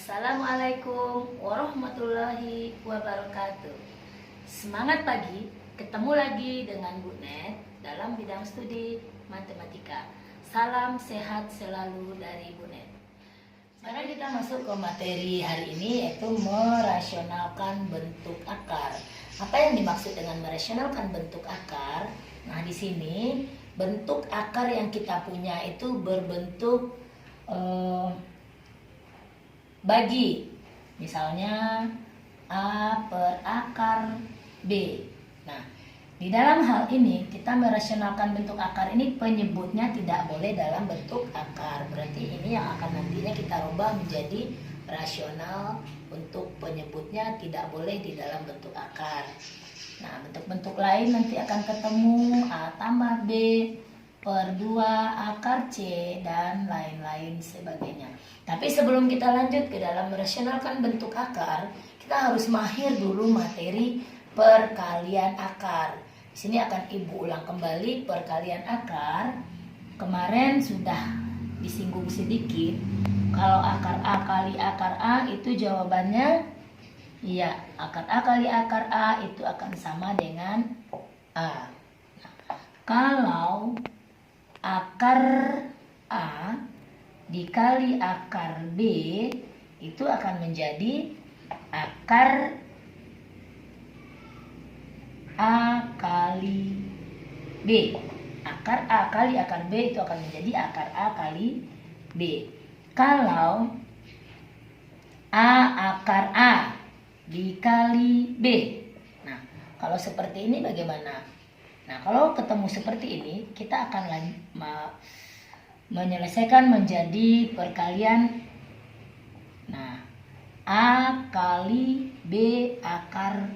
Assalamualaikum warahmatullahi wabarakatuh. Semangat pagi, ketemu lagi dengan Bu Net dalam bidang studi matematika. Salam sehat selalu dari Bu Net. Sekarang kita masuk ke materi hari ini, yaitu merasionalkan bentuk akar. Apa yang dimaksud dengan merasionalkan bentuk akar? Nah, di sini bentuk akar yang kita punya itu berbentuk bagi, misalnya A per akar B. Nah, di dalam hal ini kita merasionalkan bentuk akar ini, penyebutnya tidak boleh dalam bentuk akar. Berarti ini yang akan nantinya kita rubah menjadi rasional, untuk penyebutnya tidak boleh di dalam bentuk akar. Nah, bentuk-bentuk lain nanti akan ketemu A tambah B per 2 akar C dan lain-lain sebagainya. Tapi sebelum kita lanjut ke dalam merasionalkan bentuk akar, kita harus mahir dulu materi perkalian akar. Di sini akan Ibu ulang kembali perkalian akar. Kemarin sudah disinggung sedikit. Kalau akar A kali akar A itu jawabannya iya, akar A kali akar A itu akan sama dengan A. Nah, kalau akar A dikali akar B itu akan menjadi akar A kali B. Akar A kali akar B itu akan menjadi akar A kali B. Kalau A akar A dikali B. Nah, kalau seperti ini bagaimana? Nah, kalau ketemu seperti ini, kita akan menyelesaikan menjadi perkalian. Nah, A kali B akar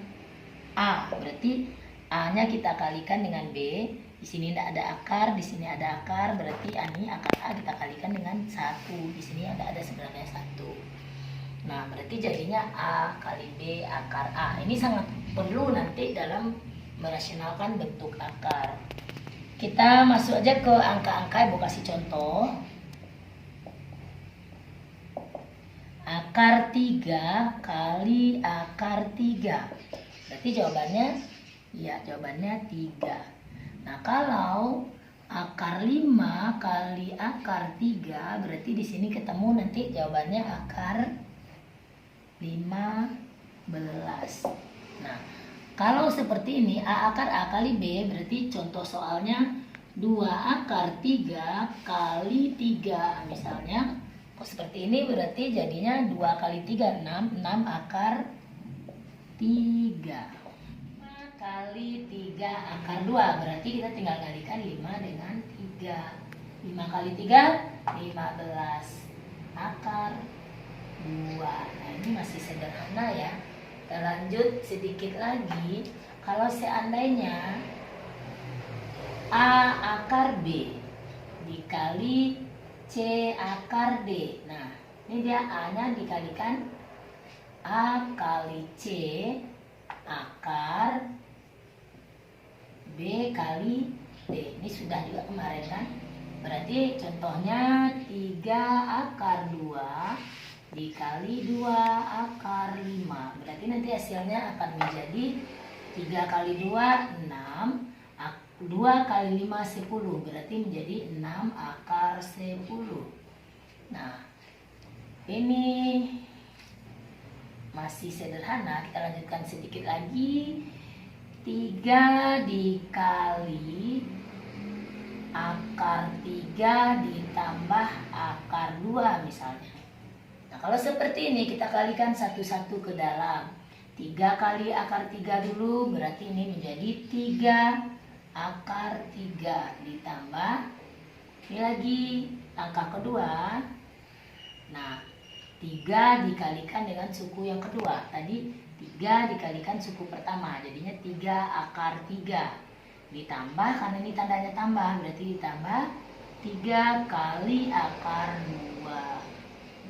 A. Berarti A-nya kita kalikan dengan B. Di sini tidak ada akar, di sini ada akar. Berarti ini akar A kita kalikan dengan 1. Di sini ada sebenarnya 1. Nah, berarti jadinya A kali B akar A. Ini sangat perlu nanti dalam merasionalkan bentuk akar. Kita masuk aja ke angka-angka, Ibu kasih contoh. Akar 3 kali akar 3. Berarti jawabannya, ya jawabannya 3. Nah, kalau akar 5 kali akar 3, berarti di sini ketemu nanti jawabannya akar 15. Nah, kalau seperti ini A akar A kali B, berarti contoh soalnya 2 akar 3 kali 3 misalnya. Seperti ini berarti jadinya 2 kali 3 6 akar 3. 5 kali 3 akar 2, berarti kita tinggal kalikan 5 dengan 3. 5 kali 3 15 akar 2. Nah, ini masih sederhana ya. Kita lanjut sedikit lagi. Kalau seandainya A akar B dikali C akar D. Nah, ini dia A-nya dikalikan A kali C akar B kali D. Ini sudah juga kemarin kan. Berarti contohnya 3 akar 2 dikali 2 akar 5. Berarti nanti hasilnya akan menjadi 3 kali 2 6, 2 kali 5 10. Berarti menjadi 6 akar 10. Nah, ini masih sederhana. Kita lanjutkan sedikit lagi. 3 dikali akar 3 ditambah akar 2 misalnya. Nah, kalau seperti ini kita kalikan satu-satu ke dalam. 3 kali akar 3 dulu, berarti ini menjadi 3 akar 3 ditambah ini lagi angka kedua. Nah, 3 dikalikan dengan suku yang kedua. Tadi 3 dikalikan suku pertama, jadinya 3 akar 3 ditambah, karena ini tandanya tambah, berarti ditambah 3 kali akar 2.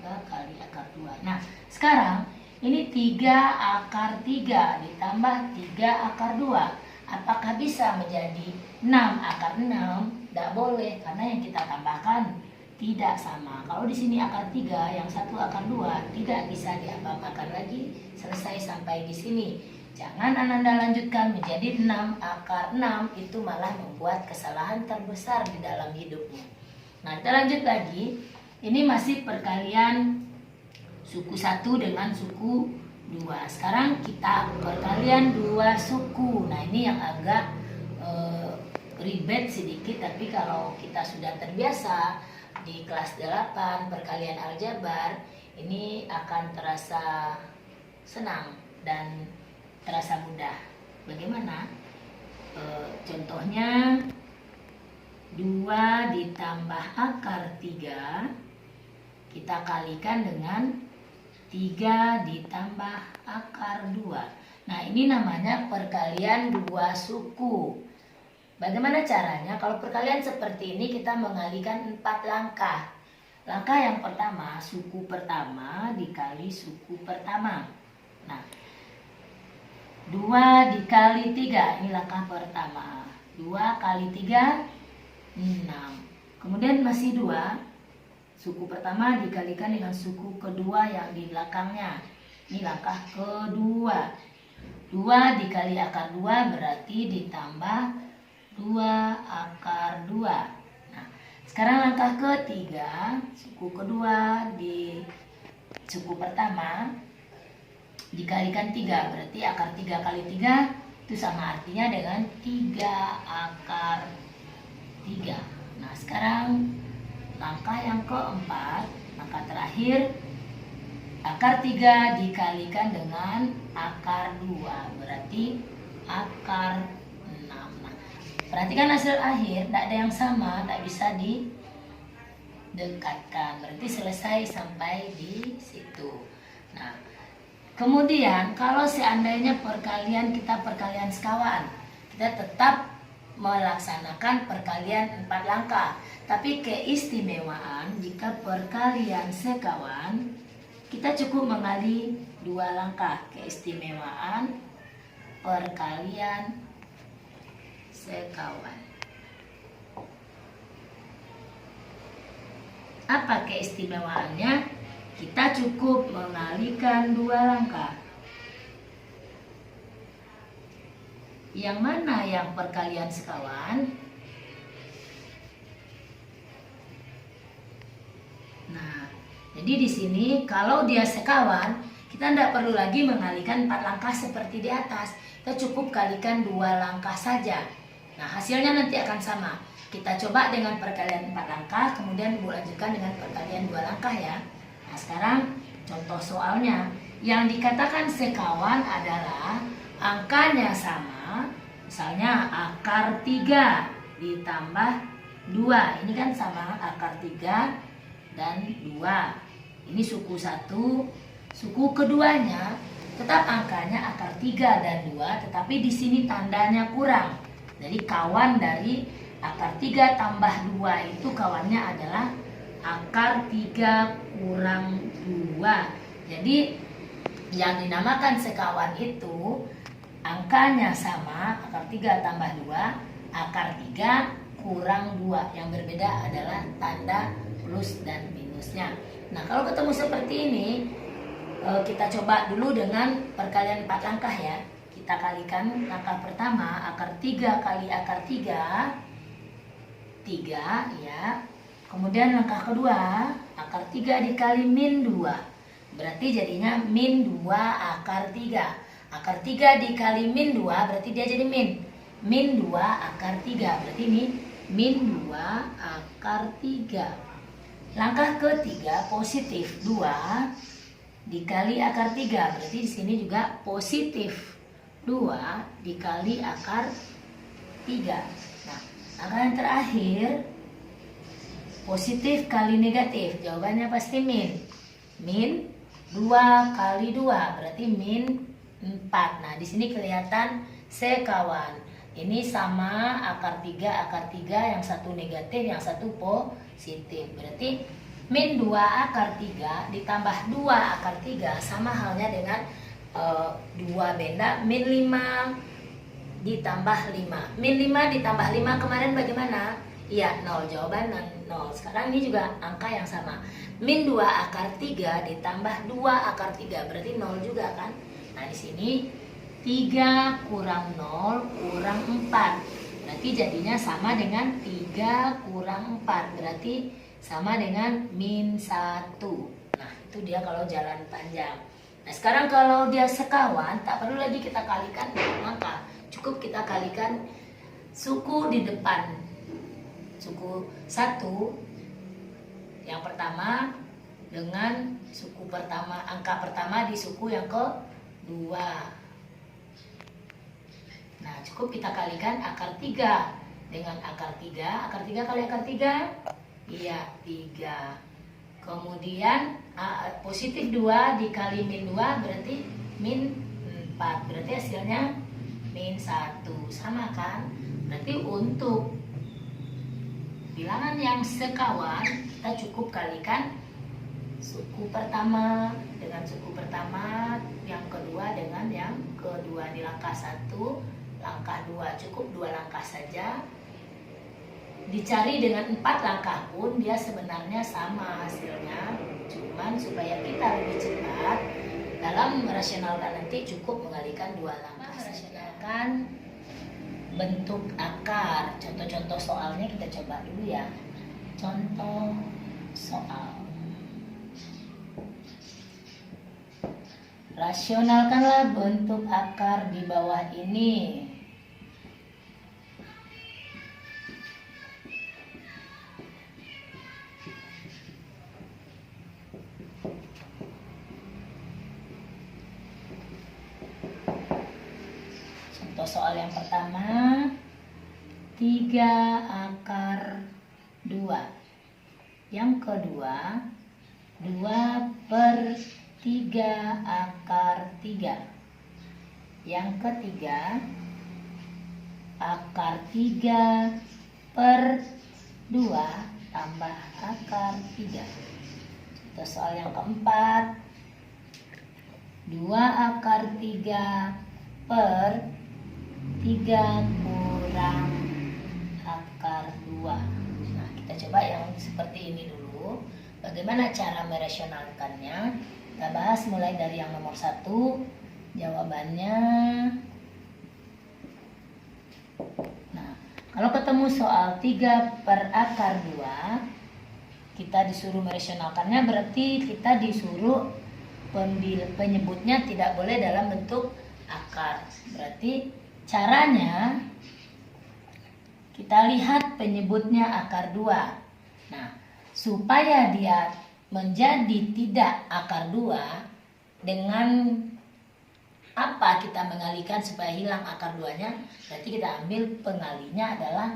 3 kali akar 2. Nah, sekarang ini 3 akar 3 ditambah 3 akar 2. Apakah bisa menjadi 6 akar 6? Tidak boleh, karena yang kita tambahkan tidak sama. Kalau di sini akar 3, yang satu akar 2, tidak bisa diambang-akar lagi, selesai sampai di sini. Jangan Ananda lanjutkan menjadi 6 akar 6, itu malah membuat kesalahan terbesar di dalam hidupmu. Nah, kita lanjut lagi. Ini masih perkalian suku 1 dengan suku 2. Sekarang kita perkalian 2 suku. Nah, ini yang agak ribet sedikit, tapi kalau kita sudah terbiasa di kelas 8 perkalian aljabar, ini akan terasa senang dan terasa mudah. Bagaimana? Contohnya 2 ditambah akar 3 kita kalikan dengan 3 ditambah akar 2. Nah, ini namanya perkalian 2 suku. Bagaimana caranya? Kalau perkalian seperti ini kita mengalihkan 4 langkah. Langkah yang pertama, suku pertama dikali suku pertama. Nah, 2 dikali 3, ini langkah pertama. 2 kali 3, 6. Kemudian masih 2, suku pertama dikalikan dengan suku kedua yang di belakangnya. Ini langkah kedua. 2 dikali akar 2 berarti ditambah 2 akar 2. Nah, sekarang langkah ketiga, suku kedua di suku pertama dikalikan 3, berarti akar 3 kali 3 itu sama artinya dengan 3 akar 3. Nah, sekarang langkah yang keempat, langkah terakhir, akar 3 dikalikan dengan akar 2, berarti akar 6. Nah, perhatikan hasil akhir, tidak ada yang sama, tak bisa didekatkan. Berarti selesai sampai di situ. Nah, kemudian kalau seandainya kita perkalian sekawan, kita tetap melaksanakan perkalian 4 langkah. Tapi keistimewaan jika perkalian sekawan, kita cukup mengalih 2 langkah. Keistimewaan perkalian sekawan. Apa keistimewaannya? Kita cukup mengalihkan 2 langkah. Yang mana yang perkalian sekawan? Nah, jadi di sini kalau dia sekawan, kita tidak perlu lagi mengalihkan 4 langkah seperti di atas. Kita cukup kalikan 2 langkah saja. Nah, hasilnya nanti akan sama. Kita coba dengan perkalian 4 langkah, kemudian Ibu lanjutkan dengan perkalian 2 langkah ya. Nah, sekarang contoh soalnya. Yang dikatakan sekawan adalah angkanya sama. Misalnya akar 3 ditambah 2. Ini kan sama akar 3 dan 2. Ini suku 1. Suku keduanya tetap angkanya akar 3 dan 2, tetapi di sini tandanya kurang. Jadi kawan dari akar 3 tambah 2 itu kawannya adalah akar 3 kurang 2. Jadi yang dinamakan sekawan itu angkanya sama, akar 3 tambah 2, akar 3 kurang 2. Yang berbeda adalah tanda plus dan minusnya. Nah, kalau ketemu seperti ini, kita coba dulu dengan perkalian 4 langkah ya. Kita kalikan langkah pertama, akar 3 kali akar 3, 3 ya. Kemudian langkah kedua, akar 3 dikali min 2. Berarti jadinya min 2 akar 3. Akar 3 dikali min 2 berarti dia jadi min. Min 2 akar 3. Berarti ini min 2 akar 3. Langkah ketiga, positif 2 dikali akar 3. Berarti di sini juga positif 2 dikali akar 3. Nah, angka yang terakhir positif kali negatif. Jawabannya pasti min. Min 2 kali 2 berarti min 4. Nah, di sini kelihatan sekawan. Ini sama akar 3 yang satu negatif, yang satu positif. Berarti min 2 akar 3 ditambah 2 akar 3 sama halnya dengan 2 benda min 5 ditambah 5. Min 5 ditambah 5 kemarin bagaimana? Iya, 0. Jawaban 0. Sekarang ini juga angka yang sama. Min 2 akar 3 ditambah 2 akar 3. Berarti 0 juga kan? Nah, di sini 3 kurang 0 kurang 4. Berarti jadinya sama dengan 3 kurang 4. Berarti sama dengan min 1. Nah, itu dia kalau jalan panjang. Nah, sekarang kalau dia sekawan, tak perlu lagi kita kalikan dengan angka. Cukup kita kalikan suku di depan. Suku 1 yang pertama dengan suku pertama, angka pertama di suku yang kedua. Nah, cukup kita kalikan akar 3 dengan akar 3. Akar 3 kali akar 3? Iya, 3. Kemudian positif 2 dikali min 2 berarti min 4. Berarti hasilnya min 1. Sama kan? Berarti untuk bilangan yang sekawan kita cukup kalikan suku pertama dengan suku pertama, yang kedua dengan yang kedua. Di langkah 1, langkah 2 cukup 2 langkah saja. Dicari dengan 4 langkah pun dia sebenarnya sama hasilnya. Cuman supaya kita lebih cepat dalam merasionalkan nanti cukup mengalihkan 2 langkah. Merasionalkan bentuk akar. Contoh-contoh soalnya kita coba dulu ya. Contoh soal. Rasionalkanlah bentuk akar di bawah ini. Contoh soal yang pertama, 3 akar 2. Yang kedua, 2 per 3 akar 3. Yang ketiga, akar 3 per 2 tambah akar 3. Contoh soal yang keempat, 2 akar 3 per 3 kurang akar 2. Nah, kita coba yang seperti ini dulu. Bagaimana cara merasionalkannya? Kita bahas mulai dari yang nomor 1. Jawabannya, nah, kalau ketemu soal 3 per akar 2, kita disuruh merasionalkannya, berarti kita disuruh penyebutnya tidak boleh dalam bentuk akar. Berarti caranya kita lihat penyebutnya akar 2. Nah, supaya dia menjadi tidak akar 2, dengan apa kita mengalihkan supaya hilang akar 2-nya? Berarti kita ambil pengalinya adalah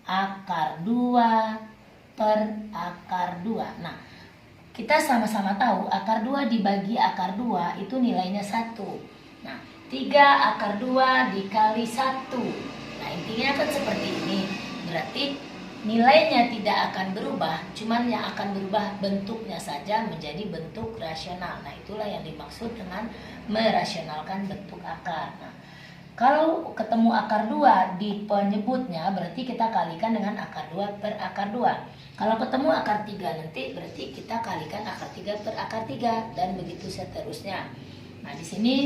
akar 2 per akar 2. Nah, kita sama-sama tahu akar 2 dibagi akar 2 itu nilainya 1. Nah, 3 akar 2 dikali 1. Nah, intinya kan seperti ini. Berarti nilainya tidak akan berubah, cuman yang akan berubah bentuknya saja menjadi bentuk rasional. Nah, itulah yang dimaksud dengan merasionalkan bentuk akar. Nah, kalau ketemu akar 2 di penyebutnya, berarti kita kalikan dengan akar 2 per akar 2. Kalau ketemu akar 3 nanti berarti kita kalikan akar 3 per akar 3 dan begitu seterusnya. Nah, di sini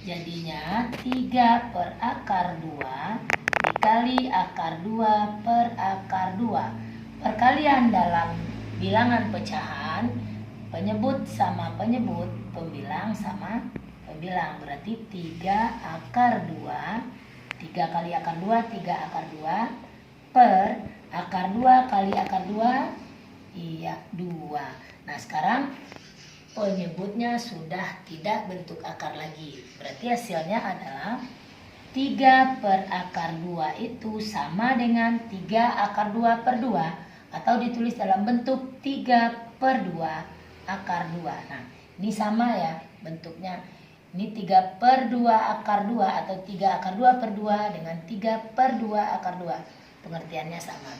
jadinya 3 per akar 2 dikali akar 2 per akar 2. Perkalian dalam bilangan pecahan, penyebut sama penyebut, pembilang sama pembilang. Berarti 3 akar 2, 3 kali akar 2, 3 akar 2 per akar 2 kali akar 2, iya 2. Nah, sekarang penyebutnya sudah tidak bentuk akar lagi. Berarti hasilnya adalah 3 per akar 2 itu sama dengan 3 akar 2 per 2. Atau ditulis dalam bentuk 3 per 2 akar 2. Nah, ini sama ya bentuknya. Ini 3 per 2 akar 2 atau 3 akar 2 per 2 dengan 3 per 2 akar 2. Pengertiannya sama.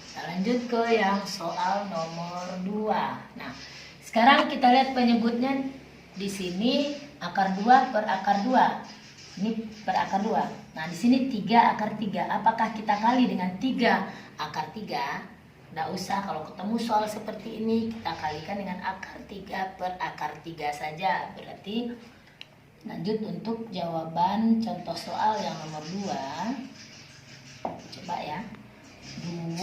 Kita lanjut ke yang soal nomor 2. Nah, sekarang kita lihat penyebutnya di sini akar 2 per akar 2. Ini per akar 2. Nah, di sini 3 akar 3. Apakah kita kali dengan 3 akar 3? Nggak usah, kalau ketemu soal seperti ini, kita kalikan dengan akar 3 per akar 3 saja. Berarti lanjut untuk jawaban contoh soal yang nomor 2. Coba ya. 2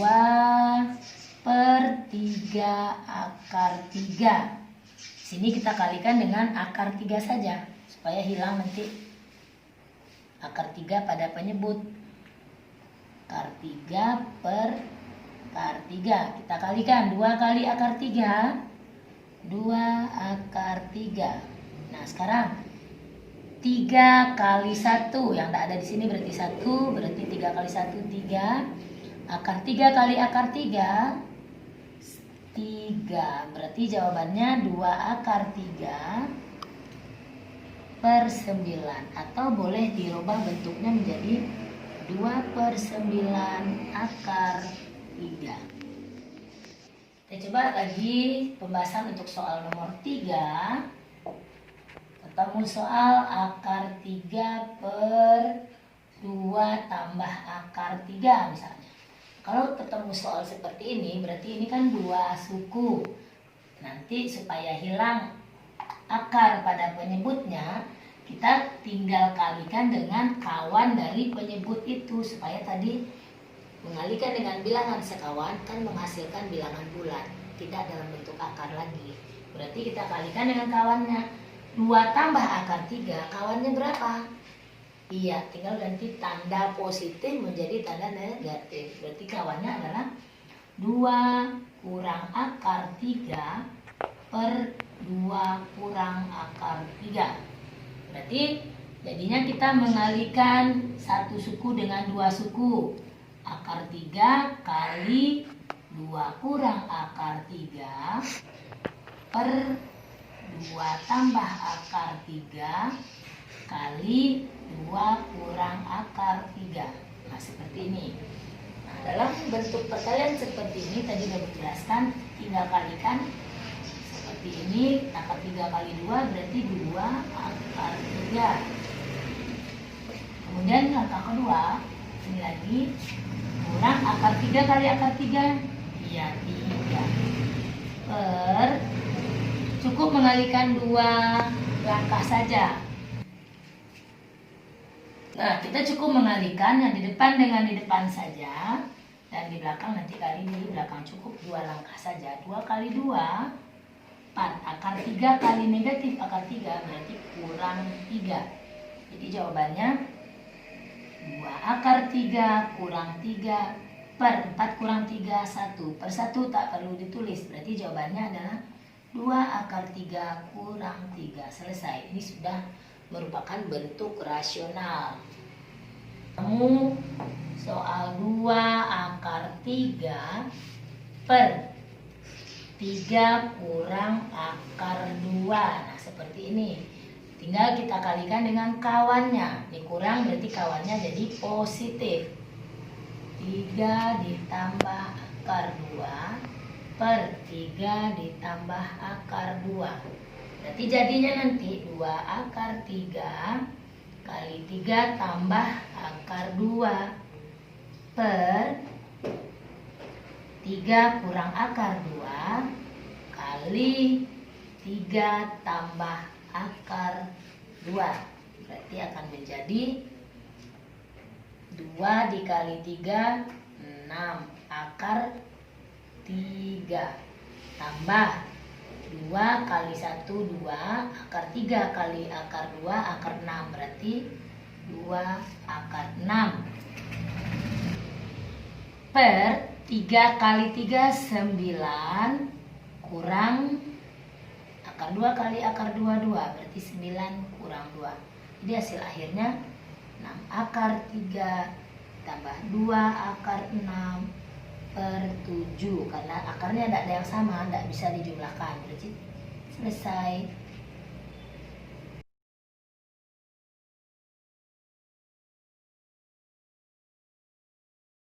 per 3 akar 3. Sini kita kalikan dengan akar 3 saja, supaya hilang nanti akar 3 pada penyebut. Akar 3 per akar 3. Kita kalikan 2 kali akar 3. 2 akar 3. Nah, sekarang 3 kali 1. Yang tidak ada di sini berarti 1. Berarti 3 kali 1, 3. Akar 3 kali akar 3. 3. Berarti jawabannya 2 akar 3 per 9. Atau boleh dirubah bentuknya menjadi 2 per 9 akar 3. Kita coba lagi pembahasan untuk soal nomor 3. Ketemu soal akar 3 per 2 tambah akar 3 misalnya. Kalau ketemu soal seperti ini, berarti ini kan 2 suku. Nanti supaya hilang akar pada penyebutnya, kita tinggal kalikan dengan kawan dari penyebut itu. Supaya tadi mengalikan dengan bilangan sekawan kan menghasilkan bilangan bulat, tidak dalam bentuk akar lagi. Berarti kita kalikan dengan kawannya. 2 tambah akar 3, kawannya berapa? Iya, tinggal ganti tanda positif menjadi tanda negatif. Berarti kawannya adalah 2 kurang akar 3 per 2 kurang akar 3. Berarti jadinya kita mengalihkan satu suku dengan 2 suku. Akar 3 kali 2 kurang akar 3 per 2 tambah akar 3 kali 2 kurang akar 3. Nah, seperti ini. Nah, dalam bentuk perkalian seperti ini tadi sudah dijelaskan, tinggal kalikan seperti ini. Akar 3 kali 2 berarti 2 akar 3. Kemudian langkah kedua, ini lagi kurang akar 3 kali akar 3. Iya, 3 per, cukup mengalihkan 2 langkah saja. Nah, kita cukup mengalihkan yang di depan dengan di depan saja, dan di belakang nanti kali di belakang, cukup 2 langkah saja. 2 kali 2 4. Akar 3 kali negatif akar 3 berarti kurang 3. Jadi jawabannya 2 akar 3 kurang 3 per 4 kurang 3 1. Per 1 tak perlu ditulis, berarti jawabannya adalah 2 akar 3 kurang 3. Selesai. Ini sudah merupakan bentuk rasional. Kamu soal 2 akar 3 per 3 kurang akar 2. Nah, seperti ini. Tinggal kita kalikan dengan kawannya. Dikurang berarti kawannya jadi positif. 3 ditambah akar 2 per 3 ditambah akar 2. Berarti jadinya nanti 2 akar 3 kali 3 tambah akar 2 per 3 kurang akar 2 kali 3 tambah akar 2. Berarti akan menjadi 2 dikali 3, 6 akar 3 tambah 2 kali 1, 2 akar 3 kali akar 2 akar 6, berarti 2 akar 6 per 3 kali 3 9 kurang akar 2 kali akar 2 2, berarti 9 kurang 2. Jadi hasil akhirnya 6 akar 3 tambah 2 akar 6 per 7. Karena akarnya tidak ada yang sama, tidak bisa dijumlahkan. Berarti selesai.